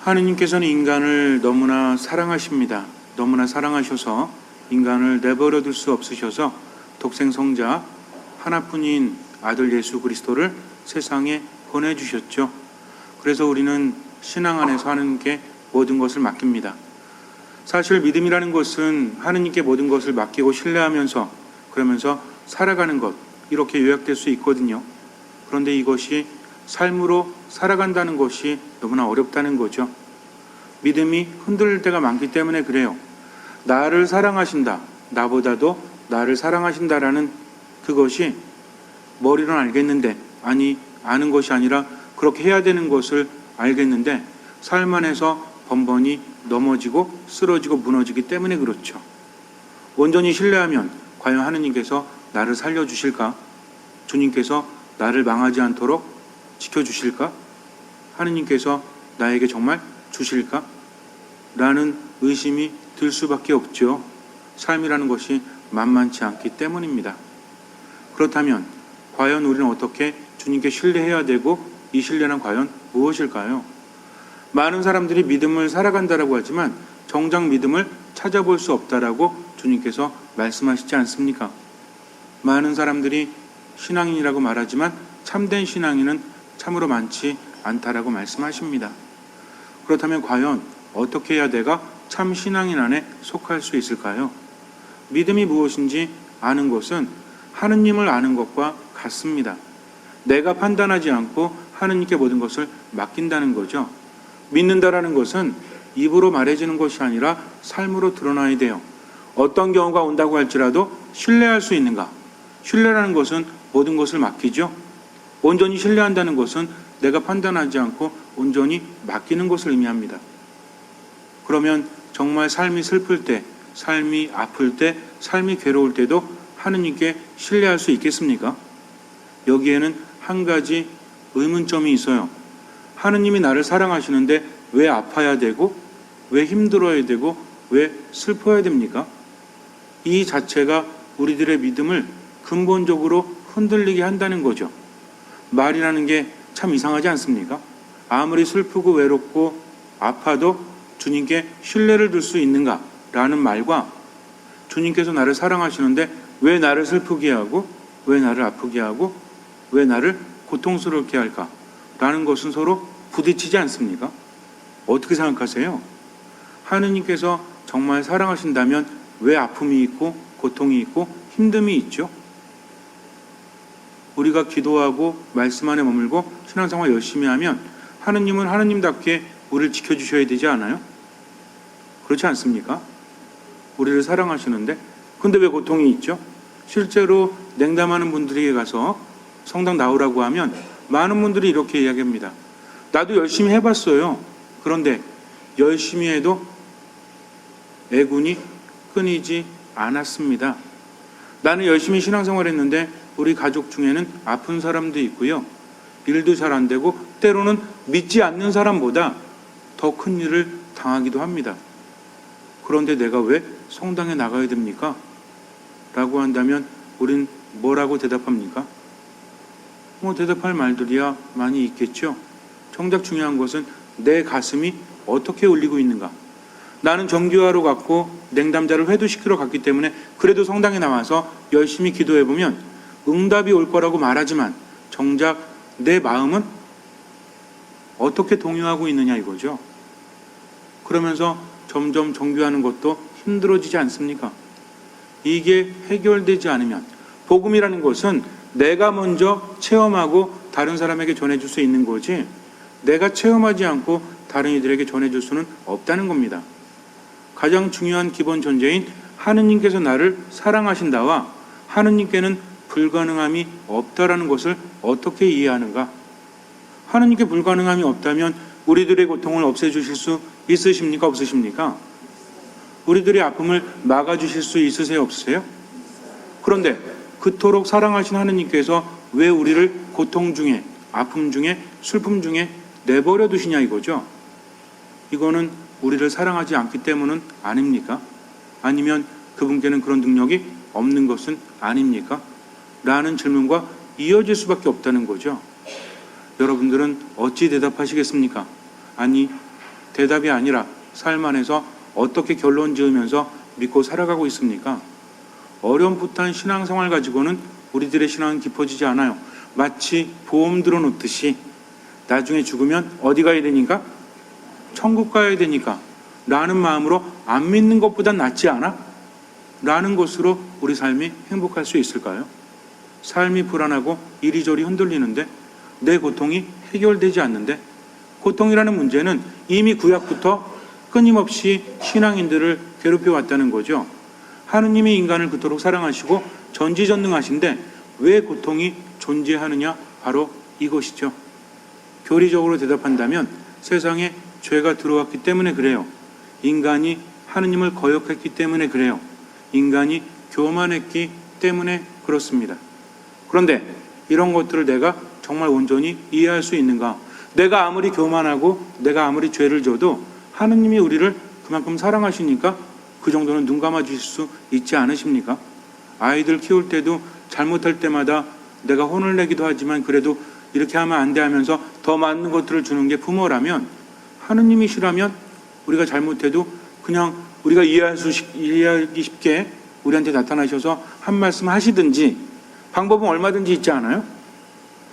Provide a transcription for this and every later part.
하느님께서는 인간을 너무나 사랑하십니다. 너무나 사랑하셔서 인간을 내버려 둘 수 없으셔서 독생성자 하나뿐인 아들 예수 그리스도를 세상에 보내주셨죠. 그래서 우리는 신앙 안에서 하느님께 모든 것을 맡깁니다. 사실 믿음이라는 것은 하느님께 모든 것을 맡기고 신뢰하면서 그러면서 살아가는 것, 이렇게 요약될 수 있거든요. 그런데 이것이 삶으로 살아간다는 것이 너무나 어렵다는 거죠. 믿음이 흔들릴 때가 많기 때문에 그래요. 나를 사랑하신다, 나보다도 나를 사랑하신다라는 그것이 머리로는 알겠는데, 아는 것이 아니라 그렇게 해야 되는 것을 알겠는데 삶 안에서 번번이 넘어지고 쓰러지고 무너지기 때문에 그렇죠. 온전히 신뢰하면 과연 하느님께서 나를 살려주실까? 주님께서 나를 망하지 않도록 지켜주실까? 하느님께서 나에게 정말 주실까? 라는 의심이 들 수밖에 없죠. 삶이라는 것이 만만치 않기 때문입니다. 그렇다면 과연 우리는 어떻게 주님께 신뢰해야 되고 이 신뢰는 과연 무엇일까요? 많은 사람들이 믿음을 살아간다라고 하지만 정작 믿음을 찾아볼 수 없다라고 주님께서 말씀하시지 않습니까? 많은 사람들이 신앙인이라고 말하지만 참된 신앙인은 참으로 많지 않다라고 말씀하십니다. 그렇다면 과연 어떻게 해야 내가 참 신앙인 안에 속할 수 있을까요? 믿음이 무엇인지 아는 것은 하느님을 아는 것과 같습니다. 내가 판단하지 않고 하느님께 모든 것을 맡긴다는 거죠. 믿는다라는 것은 입으로 말해지는 것이 아니라 삶으로 드러나야 돼요. 어떤 경우가 온다고 할지라도 신뢰할 수 있는가? 신뢰라는 것은 모든 것을 맡기죠. 온전히 신뢰한다는 것은 내가 판단하지 않고 온전히 맡기는 것을 의미합니다. 그러면 정말 삶이 슬플 때, 삶이 아플 때, 삶이 괴로울 때도 하느님께 신뢰할 수 있겠습니까? 여기에는 한 가지 의문점이 있어요. 하느님이 나를 사랑하시는데 왜 아파야 되고, 왜 힘들어야 되고, 왜 슬퍼야 됩니까? 이 자체가 우리들의 믿음을 근본적으로 흔들리게 한다는 거죠. 말이라는 게 참 이상하지 않습니까? 아무리 슬프고 외롭고 아파도 주님께 신뢰를 둘 수 있는가? 라는 말과 주님께서 나를 사랑하시는데 왜 나를 슬프게 하고, 왜 나를 아프게 하고, 왜 나를 고통스럽게 할까? 라는 것은 서로 부딪히지 않습니까? 어떻게 생각하세요? 하느님께서 정말 사랑하신다면 왜 아픔이 있고 고통이 있고 힘듦이 있죠? 우리가 기도하고 말씀 안에 머물고 신앙생활 열심히 하면 하느님은 하느님답게 우리를 지켜주셔야 되지 않아요? 그렇지 않습니까? 우리를 사랑하시는데 근데 왜 고통이 있죠? 실제로 냉담하는 분들에게 가서 성당 나오라고 하면 많은 분들이 이렇게 이야기합니다. 나도 열심히 해봤어요. 그런데 열심히 해도 애군이 끊이지 않았습니다. 나는 열심히 신앙생활 했는데 우리 가족 중에는 아픈 사람도 있고요. 일도 잘 안 되고 때로는 믿지 않는 사람보다 더 큰 일을 당하기도 합니다. 그런데 내가 왜 성당에 나가야 됩니까? 라고 한다면 우린 뭐라고 대답합니까? 대답할 말들이야 많이 있겠죠. 정작 중요한 것은 내 가슴이 어떻게 울리고 있는가. 나는 정규하러 갔고 냉담자를 회도시키러 갔기 때문에 그래도 성당에 나와서 열심히 기도해보면 응답이 올 거라고 말하지만 정작 내 마음은 어떻게 동요하고 있느냐 이거죠. 그러면서 점점 정규하는 것도 힘들어지지 않습니까? 이게 해결되지 않으면 복음이라는 것은 내가 먼저 체험하고 다른 사람에게 전해줄 수 있는 거지 내가 체험하지 않고 다른 이들에게 전해줄 수는 없다는 겁니다. 가장 중요한 기본 전제인 하느님께서 나를 사랑하신다와 하느님께는 불가능함이 없다라는 것을 어떻게 이해하는가? 하느님께 불가능함이 없다면 우리들의 고통을 없애주실 수 있으십니까? 없으십니까? 우리들의 아픔을 막아주실 수 있으세요? 없으세요? 그런데 그토록 사랑하신 하느님께서 왜 우리를 고통 중에, 아픔 중에, 슬픔 중에 내버려 두시냐 이거죠. 이거는 우리를 사랑하지 않기 때문은 아닙니까? 아니면 그분께는 그런 능력이 없는 것은 아닙니까? 라는 질문과 이어질 수밖에 없다는 거죠. 여러분들은 어찌 대답하시겠습니까? 아니, 대답이 아니라 삶 안에서 어떻게 결론 지으면서 믿고 살아가고 있습니까? 어렴풋한 신앙생활 가지고는 우리들의 신앙은 깊어지지 않아요. 마치 보험 들어놓듯이 나중에 죽으면 어디 가야 되니까? 천국 가야 되니까 라는 마음으로 안 믿는 것보단 낫지 않아? 라는 것으로 우리 삶이 행복할 수 있을까요? 삶이 불안하고 이리저리 흔들리는데 내 고통이 해결되지 않는데, 고통이라는 문제는 이미 구약부터 끊임없이 신앙인들을 괴롭혀 왔다는 거죠. 하느님이 인간을 그토록 사랑하시고 전지전능하신데 왜 고통이 존재하느냐? 바로 이것이죠. 교리적으로 대답한다면 세상에 죄가 들어왔기 때문에 그래요. 인간이 하느님을 거역했기 때문에 그래요. 인간이 교만했기 때문에 그렇습니다. 그런데 이런 것들을 내가 정말 온전히 이해할 수 있는가? 내가 아무리 교만하고 내가 아무리 죄를 져도 하느님이 우리를 그만큼 사랑하시니까 그 정도는 눈 감아 주실 수 있지 않으십니까? 아이들 키울 때도 잘못할 때마다 내가 혼을 내기도 하지만 그래도 이렇게 하면 안 돼 하면서 더 많은 것들을 주는 게 부모라면, 하느님이시라면 우리가 잘못해도 그냥 우리가 이해하기 쉽게 우리한테 나타나셔서 한 말씀 하시든지, 방법은 얼마든지 있지 않아요?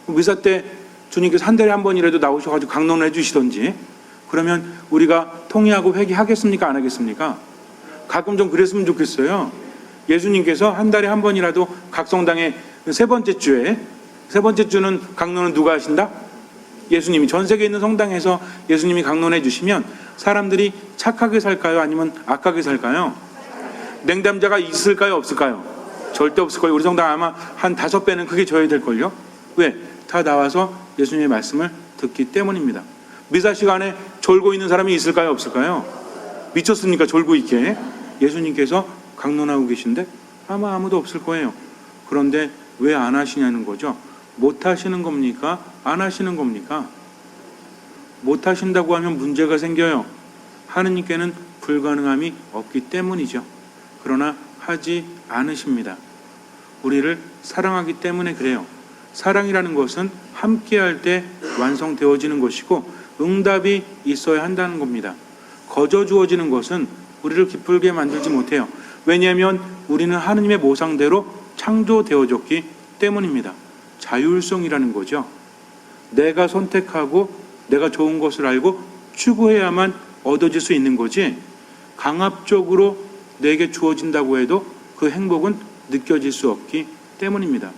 미사 때 주님께서 한 달에 한 번이라도 나오셔가지고 강론을 해주시던지, 그러면 우리가 통회하고 회개하겠습니까? 안 하겠습니까? 가끔 좀 그랬으면 좋겠어요. 예수님께서 한 달에 한 번이라도 각 성당의 세 번째 주는 강론은 누가 하신다? 예수님이. 전 세계에 있는 성당에서 예수님이 강론해 주시면 사람들이 착하게 살까요? 아니면 악하게 살까요? 냉담자가 있을까요? 없을까요? 절대 없을 거예요. 우리 성당 아마 한 5배는 크게 줘야 될걸요? 왜? 다 나와서 예수님의 말씀을 듣기 때문입니다. 미사 시간에 졸고 있는 사람이 있을까요? 없을까요? 미쳤습니까? 졸고 있게. 예수님께서 강론하고 계신데 아마 아무도 없을 거예요. 그런데 왜 안 하시냐는 거죠. 못 하시는 겁니까? 안 하시는 겁니까? 못 하신다고 하면 문제가 생겨요. 하느님께는 불가능함이 없기 때문이죠. 그러나 하지 않으십니다. 우리를 사랑하기 때문에 그래요. 사랑이라는 것은 함께할 때 완성되어지는 것이고 응답이 있어야 한다는 겁니다. 거저 주어지는 것은 우리를 기쁘게 만들지 못해요. 왜냐하면 우리는 하느님의 모상대로 창조되어졌기 때문입니다. 자율성이라는 거죠. 내가 선택하고 내가 좋은 것을 알고 추구해야만 얻어질 수 있는 거지, 강압적으로 내게 주어진다고 해도 그 행복은 느껴질 수 없기 때문입니다.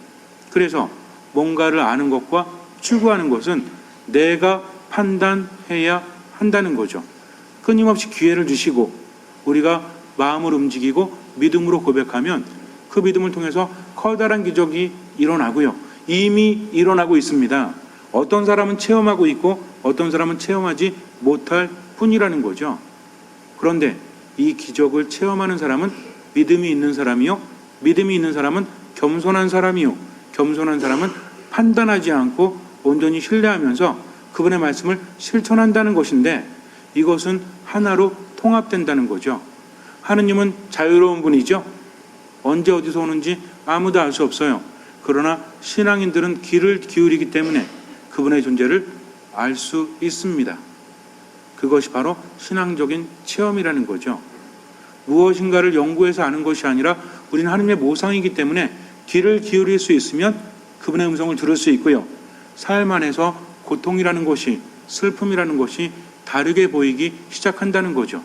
그래서 뭔가를 아는 것과 추구하는 것은 내가 판단해야 한다는 거죠. 끊임없이 기회를 주시고 우리가 마음을 움직이고 믿음으로 고백하면 그 믿음을 통해서 커다란 기적이 일어나고요. 이미 일어나고 있습니다. 어떤 사람은 체험하고 있고 어떤 사람은 체험하지 못할 뿐이라는 거죠. 그런데 이 기적을 체험하는 사람은 믿음이 있는 사람이요, 믿음이 있는 사람은 겸손한 사람이요, 겸손한 사람은 판단하지 않고 온전히 신뢰하면서 그분의 말씀을 실천한다는 것인데, 이것은 하나로 통합된다는 거죠. 하느님은 자유로운 분이죠. 언제 어디서 오는지 아무도 알 수 없어요. 그러나 신앙인들은 귀를 기울이기 때문에 그분의 존재를 알 수 있습니다. 그것이 바로 신앙적인 체험이라는 거죠. 무엇인가를 연구해서 아는 것이 아니라 우리는 하느님의 모상이기 때문에 귀를 기울일 수 있으면 그분의 음성을 들을 수 있고요. 삶 안에서 고통이라는 것이, 슬픔이라는 것이 다르게 보이기 시작한다는 거죠.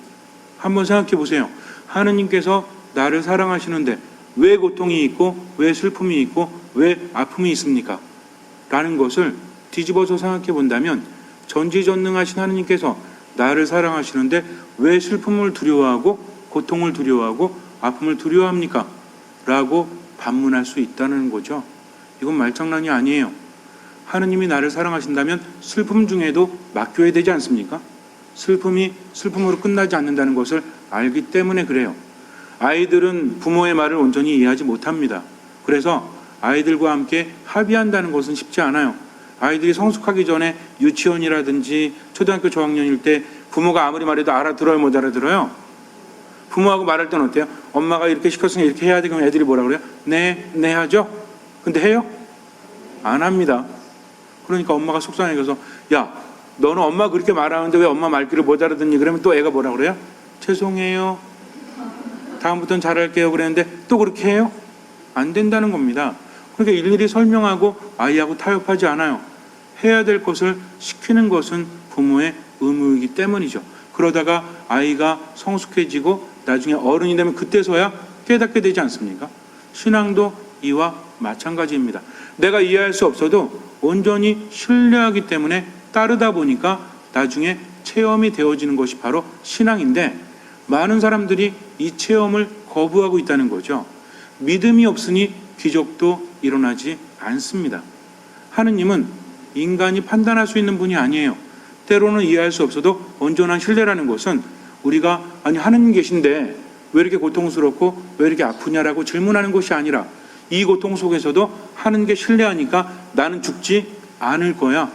한번 생각해 보세요. 하느님께서 나를 사랑하시는데 왜 고통이 있고 왜 슬픔이 있고 왜 아픔이 있습니까? 라는 것을 뒤집어서 생각해 본다면, 전지전능하신 하느님께서 나를 사랑하시는데 왜 슬픔을 두려워하고 고통을 두려워하고 아픔을 두려워합니까? 라고 반문할 수 있다는 거죠. 이건 말장난이 아니에요. 하느님이 나를 사랑하신다면 슬픔 중에도 맡겨야 되지 않습니까? 슬픔이 슬픔으로 끝나지 않는다는 것을 알기 때문에 그래요. 아이들은 부모의 말을 온전히 이해하지 못합니다. 그래서 아이들과 함께 합의한다는 것은 쉽지 않아요. 아이들이 성숙하기 전에 유치원이라든지 초등학교 저학년일 때 부모가 아무리 말해도 알아들어요, 못 알아들어요? 부모하고 말할 때는 어때요? 엄마가 이렇게 시켰으니 이렇게 해야 돼. 그럼 애들이 뭐라 그래요? 네 하죠? 근데 해요? 안 합니다. 그러니까 엄마가 속상해져서, 야, 너는 엄마 그렇게 말하는데 왜 엄마 말귀를 못 알아듣니? 그러면 또 애가 뭐라 그래요? 죄송해요. 다음부터는 잘할게요. 그랬는데 또 그렇게 해요? 안 된다는 겁니다. 그러니까 일일이 설명하고 아이하고 타협하지 않아요. 해야 될 것을 시키는 것은 부모의 의무이기 때문이죠. 그러다가 아이가 성숙해지고 나중에 어른이 되면 그때서야 깨닫게 되지 않습니까? 신앙도 이와 마찬가지입니다. 내가 이해할 수 없어도 온전히 신뢰하기 때문에 따르다 보니까 나중에 체험이 되어지는 것이 바로 신앙인데, 많은 사람들이 이 체험을 거부하고 있다는 거죠. 믿음이 없으니 기적도 일어나지 않습니다. 하느님은 인간이 판단할 수 있는 분이 아니에요. 때로는 이해할 수 없어도 온전한 신뢰라는 것은 우리가 아니 하느님 계신데 왜 이렇게 고통스럽고 왜 이렇게 아프냐라고 질문하는 것이 아니라, 이 고통 속에서도 하느님께 신뢰하니까 나는 죽지 않을 거야,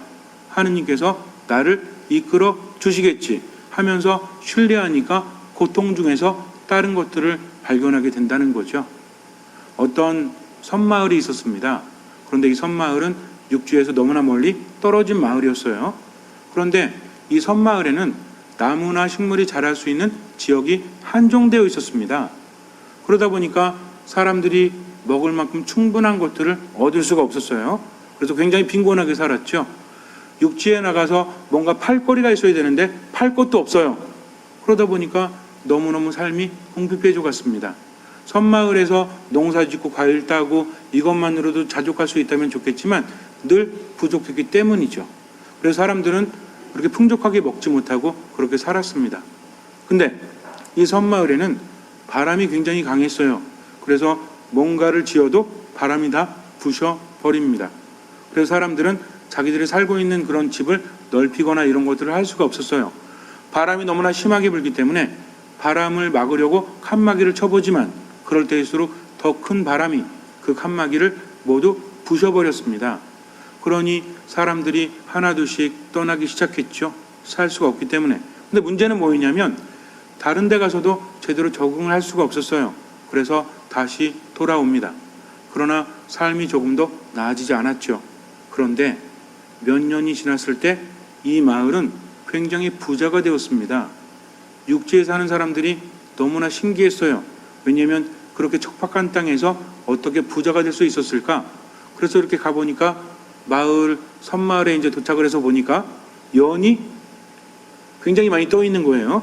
하느님께서 나를 이끌어 주시겠지 하면서 신뢰하니까 고통 중에서 다른 것들을 발견하게 된다는 거죠. 어떤 섬마을이 있었습니다. 그런데 이 섬마을은 육지에서 너무나 멀리 떨어진 마을이었어요. 그런데 이 섬마을에는 나무나 식물이 자랄 수 있는 지역이 한정되어 있었습니다. 그러다 보니까 사람들이 먹을 만큼 충분한 것들을 얻을 수가 없었어요. 그래서 굉장히 빈곤하게 살았죠. 육지에 나가서 뭔가 팔 거리가 있어야 되는데 팔 것도 없어요. 그러다 보니까 너무너무 삶이 궁핍해져 갔습니다. 섬마을에서 농사 짓고 과일 따고 이것만으로도 자족할 수 있다면 좋겠지만 늘 부족했기 때문이죠. 그래서 사람들은 그렇게 풍족하게 먹지 못하고 그렇게 살았습니다. 근데 이 섬마을에는 바람이 굉장히 강했어요. 그래서 뭔가를 지어도 바람이 다 부셔버립니다. 그래서 사람들은 자기들이 살고 있는 그런 집을 넓히거나 이런 것들을 할 수가 없었어요. 바람이 너무나 심하게 불기 때문에 바람을 막으려고 칸막이를 쳐보지만 그럴 때일수록 더 큰 바람이 그 칸막이를 모두 부셔버렸습니다. 그러니 사람들이 하나둘씩 떠나기 시작했죠. 살 수가 없기 때문에. 근데 문제는 뭐였냐면 다른 데 가서도 제대로 적응을 할 수가 없었어요. 그래서 다시 돌아옵니다. 그러나 삶이 조금 더 나아지지 않았죠. 그런데 몇 년이 지났을 때 이 마을은 굉장히 부자가 되었습니다. 육지에 사는 사람들이 너무나 신기했어요. 왜냐하면 그렇게 척박한 땅에서 어떻게 부자가 될 수 있었을까? 그래서 이렇게 가보니까 섬마을에 이제 도착을 해서 보니까 연이 굉장히 많이 떠 있는 거예요.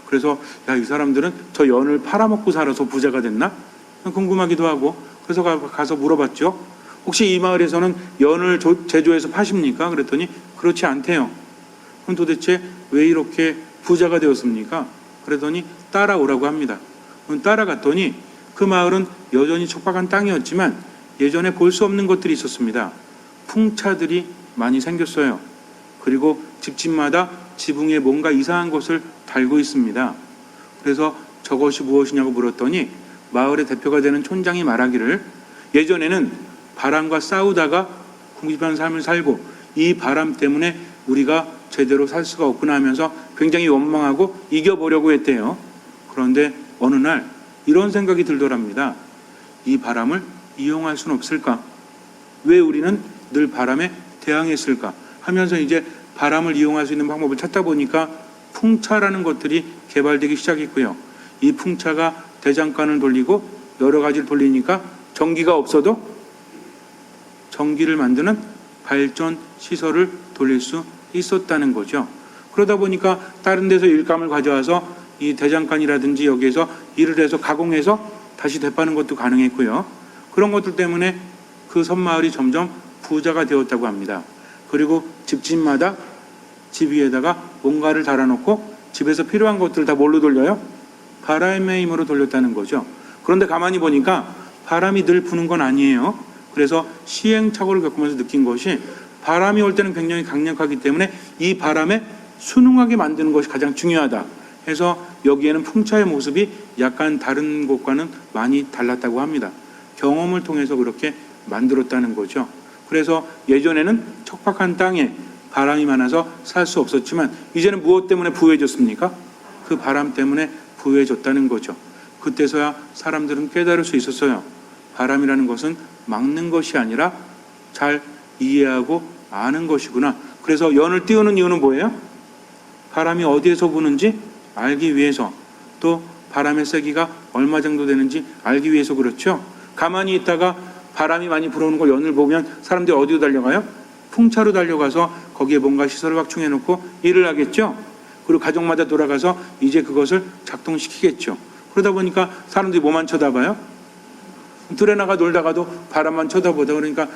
그래서 이 사람들은 저 연을 팔아먹고 살아서 부자가 됐나? 궁금하기도 하고, 그래서 가서 물어봤죠. 혹시 이 마을에서는 연을 제조해서 파십니까? 그랬더니 그렇지 않대요. 그럼 도대체 왜 이렇게 부자가 되었습니까? 그랬더니 따라오라고 합니다. 따라갔더니 그 마을은 여전히 척박한 땅이었지만 예전에 볼 수 없는 것들이 있었습니다. 풍차들이 많이 생겼어요. 그리고 집집마다 지붕에 뭔가 이상한 것을 달고 있습니다. 그래서 저것이 무엇이냐고 물었더니 마을의 대표가 되는 촌장이 말하기를, 예전에는 바람과 싸우다가 궁핍한 삶을 살고 이 바람 때문에 우리가 제대로 살 수가 없구나 하면서 굉장히 원망하고 이겨보려고 했대요. 그런데 어느 날 이런 생각이 들더랍니다. 이 바람을 이용할 수는 없을까? 왜 우리는 늘 바람에 대항했을까? 하면서 이제 바람을 이용할 수 있는 방법을 찾다 보니까 풍차라는 것들이 개발되기 시작했고요. 이 풍차가 대장간을 돌리고 여러 가지를 돌리니까 전기가 없어도 전기를 만드는 발전 시설을 돌릴 수 있었다는 거죠. 그러다 보니까 다른 데서 일감을 가져와서 이 대장간이라든지 여기에서 일을 해서 가공해서 다시 되파는 것도 가능했고요. 그런 것들 때문에 그 섬마을이 점점 부자가 되었다고 합니다. 그리고 집집마다 집 위에다가 뭔가를 달아놓고 집에서 필요한 것들을 다 뭘로 돌려요? 바람의 힘으로 돌렸다는 거죠. 그런데 가만히 보니까 바람이 늘 부는 건 아니에요. 그래서 시행착오를 겪으면서 느낀 것이, 바람이 올 때는 굉장히 강력하기 때문에 이 바람에 순응하게 만드는 것이 가장 중요하다 해서 여기에는 풍차의 모습이 약간 다른 곳과는 많이 달랐다고 합니다. 경험을 통해서 그렇게 만들었다는 거죠. 그래서 예전에는 척박한 땅에 바람이 많아서 살 수 없었지만 이제는 무엇 때문에 부유해졌습니까? 그 바람 때문에 부유해졌다는 거죠. 그때서야 사람들은 깨달을 수 있었어요. 바람이라는 것은 막는 것이 아니라 잘 이해하고 아는 것이구나. 그래서 연을 띄우는 이유는 뭐예요? 바람이 어디에서 부는지 알기 위해서, 또 바람의 세기가 얼마 정도 되는지 알기 위해서 그렇죠. 가만히 있다가 바람이 많이 불어오는 걸 연을 보면 사람들이 어디로 달려가요? 풍차로 달려가서 거기에 뭔가 시설을 확충해 놓고 일을 하겠죠. 그리고 가정마다 돌아가서 이제 그것을 작동시키겠죠. 그러다 보니까 사람들이 뭐만 쳐다봐요? 들에 나가 놀다가도 바람만 쳐다보다, 그러니까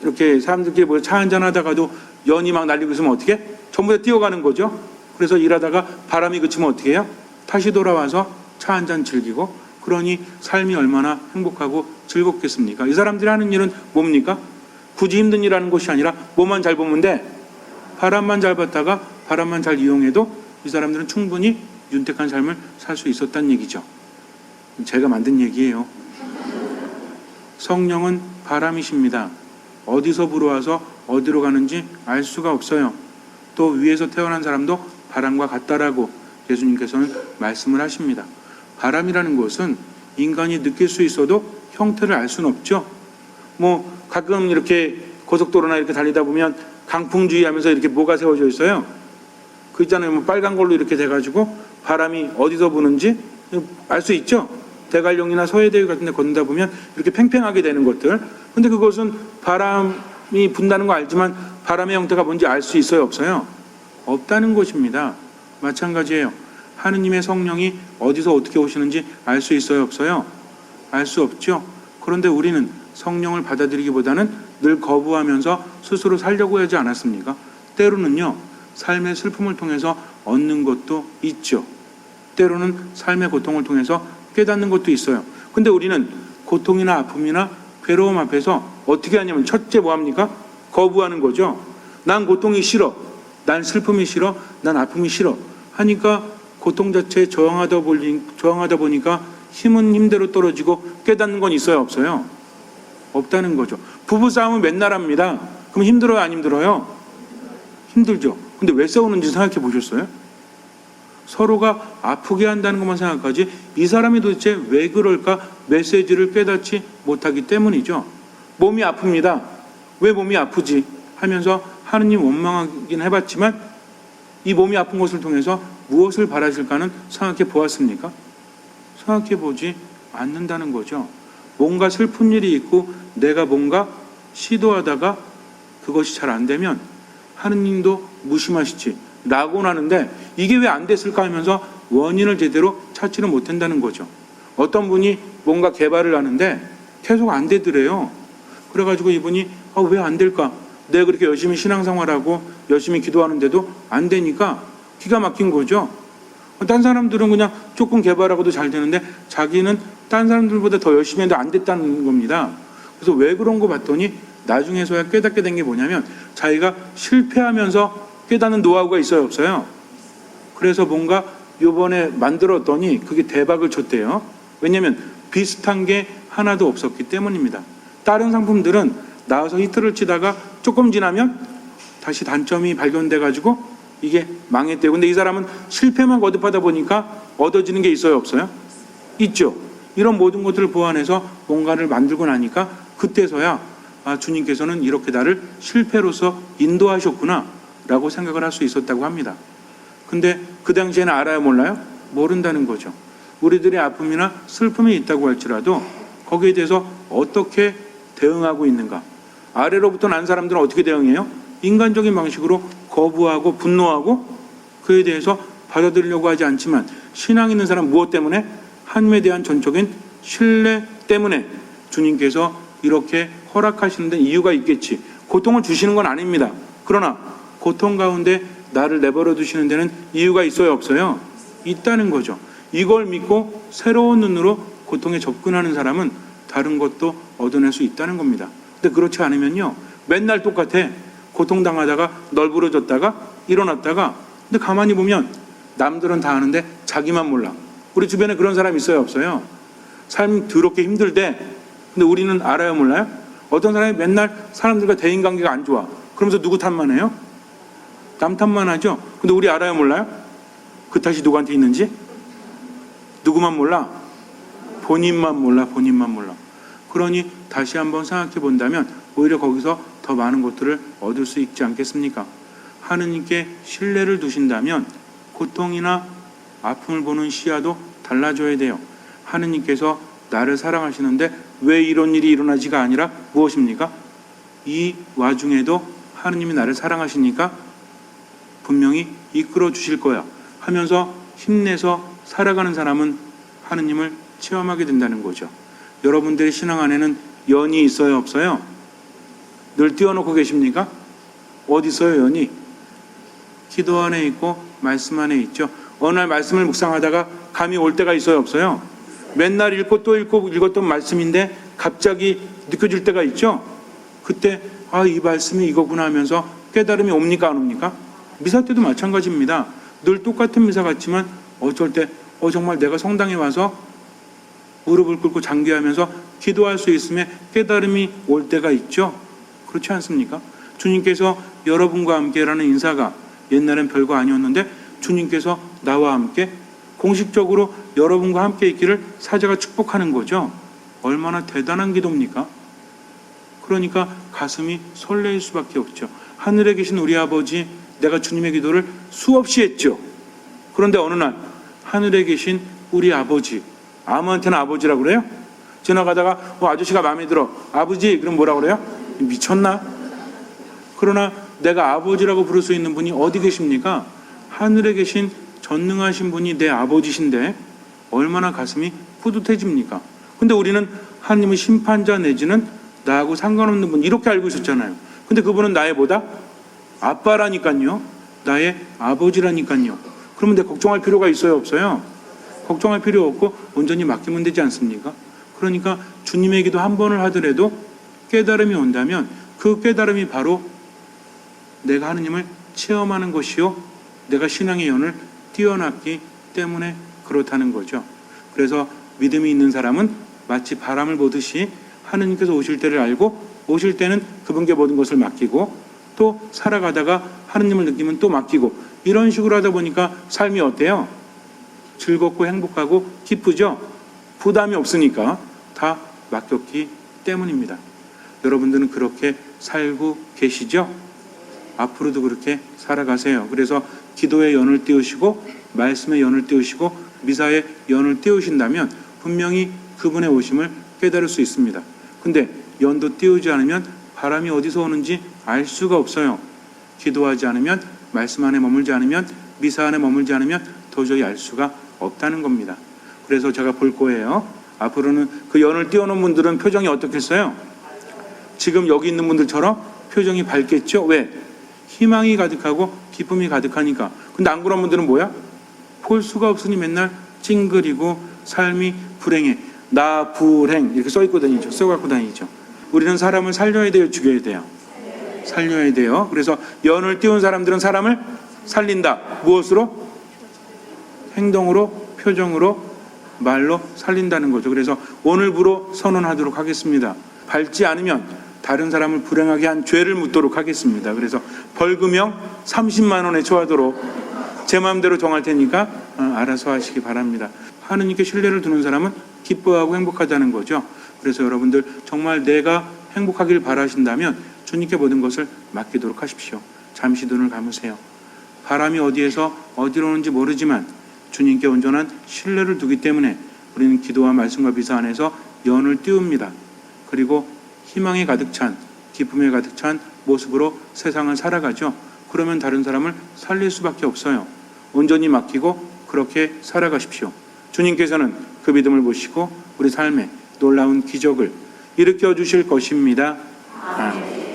이렇게 사람들끼리 모여 차 한잔 하다가도 연이 막 날리고 있으면 어떻게? 전부 다 뛰어가는 거죠. 그래서 일하다가 바람이 그치면 어떻게 해요? 다시 돌아와서 차 한잔 즐기고, 그러니 삶이 얼마나 행복하고 즐겁겠습니까? 이 사람들이 하는 일은 뭡니까? 굳이 힘든 일하는 것이 아니라 뭐만 잘 보면 돼? 바람만 잘 봤다가 바람만 잘 이용해도 이 사람들은 충분히 윤택한 삶을 살 수 있었다는 얘기죠. 제가 만든 얘기예요. 성령은 바람이십니다. 어디서 불어와서 어디로 가는지 알 수가 없어요. 또 위에서 태어난 사람도 바람과 같다라고 예수님께서는 말씀을 하십니다. 바람이라는 것은 인간이 느낄 수 있어도 형태를 알 수는 없죠. 가끔 이렇게 고속도로나 이렇게 달리다 보면 강풍주의 하면서 이렇게 뭐가 세워져 있어요. 그 있잖아요. 빨간 걸로 이렇게 돼가지고 바람이 어디서 부는지 알 수 있죠. 대관령이나 서해대교 같은 데 걷는다 보면 이렇게 팽팽하게 되는 것들. 근데 그것은 바람이 분다는 거 알지만 바람의 형태가 뭔지 알 수 있어요, 없어요? 없다는 것입니다. 마찬가지예요. 하느님의 성령이 어디서 어떻게 오시는지 알 수 있어요, 없어요? 알 수 없죠. 그런데 우리는 성령을 받아들이기보다는 늘 거부하면서 스스로 살려고 하지 않았습니까? 때로는요, 삶의 슬픔을 통해서 얻는 것도 있죠. 때로는 삶의 고통을 통해서 깨닫는 것도 있어요. 근데 우리는 고통이나 아픔이나 괴로움 앞에서 어떻게 하냐면, 첫째 뭐합니까? 거부하는 거죠. 난 고통이 싫어, 난 슬픔이 싫어, 난 아픔이 싫어 하니까 고통 자체에 저항하다 보니까 힘은 힘대로 떨어지고 깨닫는 건 있어요, 없어요? 없다는 거죠. 부부싸움은 맨날 합니다. 그럼 힘들어요, 안 힘들어요? 힘들죠. 근데 왜 싸우는지 생각해 보셨어요? 서로가 아프게 한다는 것만 생각하지 이 사람이 도대체 왜 그럴까 메시지를 깨닫지 못하기 때문이죠. 몸이 아픕니다. 왜 몸이 아프지? 하면서 하느님 원망하긴 해봤지만 이 몸이 아픈 것을 통해서 무엇을 바라실까는 생각해 보았습니까? 생각해 보지 않는다는 거죠. 뭔가 슬픈 일이 있고 내가 뭔가 시도하다가 그것이 잘 안 되면 하느님도 무심하시지 라고 하는데 이게 왜 안 됐을까 하면서 원인을 제대로 찾지는 못한다는 거죠. 어떤 분이 뭔가 개발을 하는데 계속 안 되더래요. 그래가지고 이분이 왜 안 될까? 내가 그렇게 열심히 신앙생활하고 열심히 기도하는데도 안 되니까 기가 막힌 거죠. 딴 사람들은 그냥 조금 개발하고도 잘 되는데 자기는 딴 사람들보다 더 열심히 해도 안 됐다는 겁니다. 그래서 왜 그런 거 봤더니 나중에서야 깨닫게 된 게 뭐냐면 자기가 실패하면서 깨닫는 노하우가 있어요, 없어요? 그래서 뭔가 요번에 만들었더니 그게 대박을 쳤대요. 왜냐하면 비슷한 게 하나도 없었기 때문입니다. 다른 상품들은 나와서 히트를 치다가 조금 지나면 다시 단점이 발견돼가지고 이게 망했대요. 근데 이 사람은 실패만 거듭하다 보니까 얻어지는 게 있어요, 없어요? 있죠. 이런 모든 것들을 보완해서 뭔가를 만들고 나니까 그때서야 주님께서는 이렇게 나를 실패로서 인도하셨구나 라고 생각을 할 수 있었다고 합니다. 근데 그 당시에는 알아요, 몰라요? 모른다는 거죠. 우리들의 아픔이나 슬픔이 있다고 할지라도 거기에 대해서 어떻게 대응하고 있는가. 아래로부터 난 사람들은 어떻게 대응해요? 인간적인 방식으로 거부하고 분노하고 그에 대해서 받아들이려고 하지 않지만 신앙 있는 사람 무엇 때문에? 하나님에 대한 전적인 신뢰 때문에 주님께서 이렇게 허락하시는 데는 이유가 있겠지. 고통을 주시는 건 아닙니다. 그러나 고통 가운데 나를 내버려 두시는 데는 이유가 있어요, 없어요? 있다는 거죠. 이걸 믿고 새로운 눈으로 고통에 접근하는 사람은 다른 것도 얻어낼 수 있다는 겁니다. 근데 그렇지 않으면요, 맨날 똑같아. 고통당하다가 널브러졌다가 일어났다가, 근데 가만히 보면 남들은 다 아는데 자기만 몰라. 우리 주변에 그런 사람 있어요, 없어요? 삶 더럽게 힘들대. 근데 우리는 알아요, 몰라요? 어떤 사람이 맨날 사람들과 대인관계가 안 좋아. 그러면서 누구 탓만 해요? 남 탓만 하죠. 근데 우리 알아요, 몰라요? 그 탓이 누구한테 있는지? 누구만 몰라? 본인만 몰라, 본인만 몰라. 그러니 다시 한번 생각해 본다면 오히려 거기서 더 많은 것들을 얻을 수 있지 않겠습니까? 하느님께 신뢰를 두신다면 고통이나 아픔을 보는 시야도 달라져야 돼요. 하느님께서 나를 사랑하시는데 왜 이런 일이 일어나지가 아니라 무엇입니까? 이 와중에도 하느님이 나를 사랑하시니까 분명히 이끌어 주실 거야 하면서 힘내서 살아가는 사람은 하느님을 체험하게 된다는 거죠. 여러분들의 신앙 안에는 연이 있어요, 없어요? 늘 띄워놓고 계십니까? 어디 있어요, 연이? 기도 안에 있고 말씀 안에 있죠. 어느 날 말씀을 묵상하다가 감이 올 때가 있어요, 없어요? 맨날 읽고 또 읽고 읽었던 말씀인데 갑자기 느껴질 때가 있죠. 그때 이 말씀이 이거구나 하면서 깨달음이 옵니까, 안 옵니까? 미사 때도 마찬가지입니다. 늘 똑같은 미사 같지만 어쩔 때 정말 내가 성당에 와서 무릎을 꿇고 장기하면서 기도할 수 있음에 깨달음이 올 때가 있죠. 그렇지 않습니까? 주님께서 여러분과 함께라는 인사가 옛날엔 별거 아니었는데 주님께서 나와 함께 공식적으로 여러분과 함께 있기를 사제가 축복하는 거죠. 얼마나 대단한 기도입니까? 그러니까 가슴이 설레일 수밖에 없죠. 하늘에 계신 우리 아버지, 내가 주님의 기도를 수없이 했죠. 그런데 어느 날 하늘에 계신 우리 아버지, 아무한테나 아버지라고 그래요? 지나가다가 아저씨가 마음에 들어. 아버지, 그럼 뭐라고 그래요? 미쳤나? 그러나 내가 아버지라고 부를 수 있는 분이 어디 계십니까? 하늘에 계신 전능하신 분이 내 아버지신데 얼마나 가슴이 뿌듯해집니까? 근데 우리는 하나님의 심판자 내지는 나하고 상관없는 분 이렇게 알고 있었잖아요. 근데 그분은 나의 뭐다? 아빠라니까요. 나의 아버지라니까요. 그러면 내가 걱정할 필요가 있어요, 없어요? 걱정할 필요 없고 온전히 맡기면 되지 않습니까? 그러니까 주님의 기도 한 번을 하더라도 깨달음이 온다면 그 깨달음이 바로 내가 하느님을 체험하는 것이요, 내가 신앙의 연을 띄어놨기 때문에 그렇다는 거죠. 그래서 믿음이 있는 사람은 마치 바람을 보듯이 하느님께서 오실 때를 알고 오실 때는 그분께 모든 것을 맡기고 또 살아가다가 하느님을 느끼면 또 맡기고 이런 식으로 하다 보니까 삶이 어때요? 즐겁고 행복하고 기쁘죠? 부담이 없으니까 다 맡겼기 때문입니다. 여러분들은 그렇게 살고 계시죠? 앞으로도 그렇게 살아가세요. 그래서 기도의 연을 띄우시고 말씀의 연을 띄우시고 미사의 연을 띄우신다면 분명히 그분의 오심을 깨달을 수 있습니다. 근데 연도 띄우지 않으면 바람이 어디서 오는지 알 수가 없어요. 기도하지 않으면, 말씀 안에 머물지 않으면, 미사 안에 머물지 않으면 도저히 알 수가 없다는 겁니다. 그래서 제가 볼 거예요. 앞으로는 그 연을 띄워놓은 분들은 표정이 어떻겠어요? 지금 여기 있는 분들처럼 표정이 밝겠죠? 왜? 희망이 가득하고 기쁨이 가득하니까. 근데 안 그런 분들은 뭐야? 볼 수가 없으니 맨날 찡그리고 삶이 불행해. 나 불행 이렇게 써있고 다니죠. 써갖고 다니죠. 우리는 사람을 살려야 돼요, 죽여야 돼요? 살려야 돼요. 그래서 연을 띄운 사람들은 사람을 살린다. 무엇으로? 행동으로, 표정으로, 말로 살린다는 거죠. 그래서 오늘부로 선언하도록 하겠습니다. 밟지 않으면 다른 사람을 불행하게 한 죄를 묻도록 하겠습니다. 그래서 벌금형 30만 원에 처하도록 제 마음대로 정할 테니까 알아서 하시기 바랍니다. 하느님께 신뢰를 두는 사람은 기뻐하고 행복하다는 거죠. 그래서 여러분들 정말 내가 행복하길 바라신다면 주님께 모든 것을 맡기도록 하십시오. 잠시 눈을 감으세요. 바람이 어디에서 어디로 오는지 모르지만 주님께 온전한 신뢰를 두기 때문에 우리는 기도와 말씀과 미사 안에서 연을 띄웁니다. 그리고 희망에 가득 찬, 기쁨에 가득 찬 모습으로 세상을 살아가죠. 그러면 다른 사람을 살릴 수밖에 없어요. 온전히 맡기고 그렇게 살아가십시오. 주님께서는 그 믿음을 보시고 우리 삶에 놀라운 기적을 일으켜 주실 것입니다. 아멘.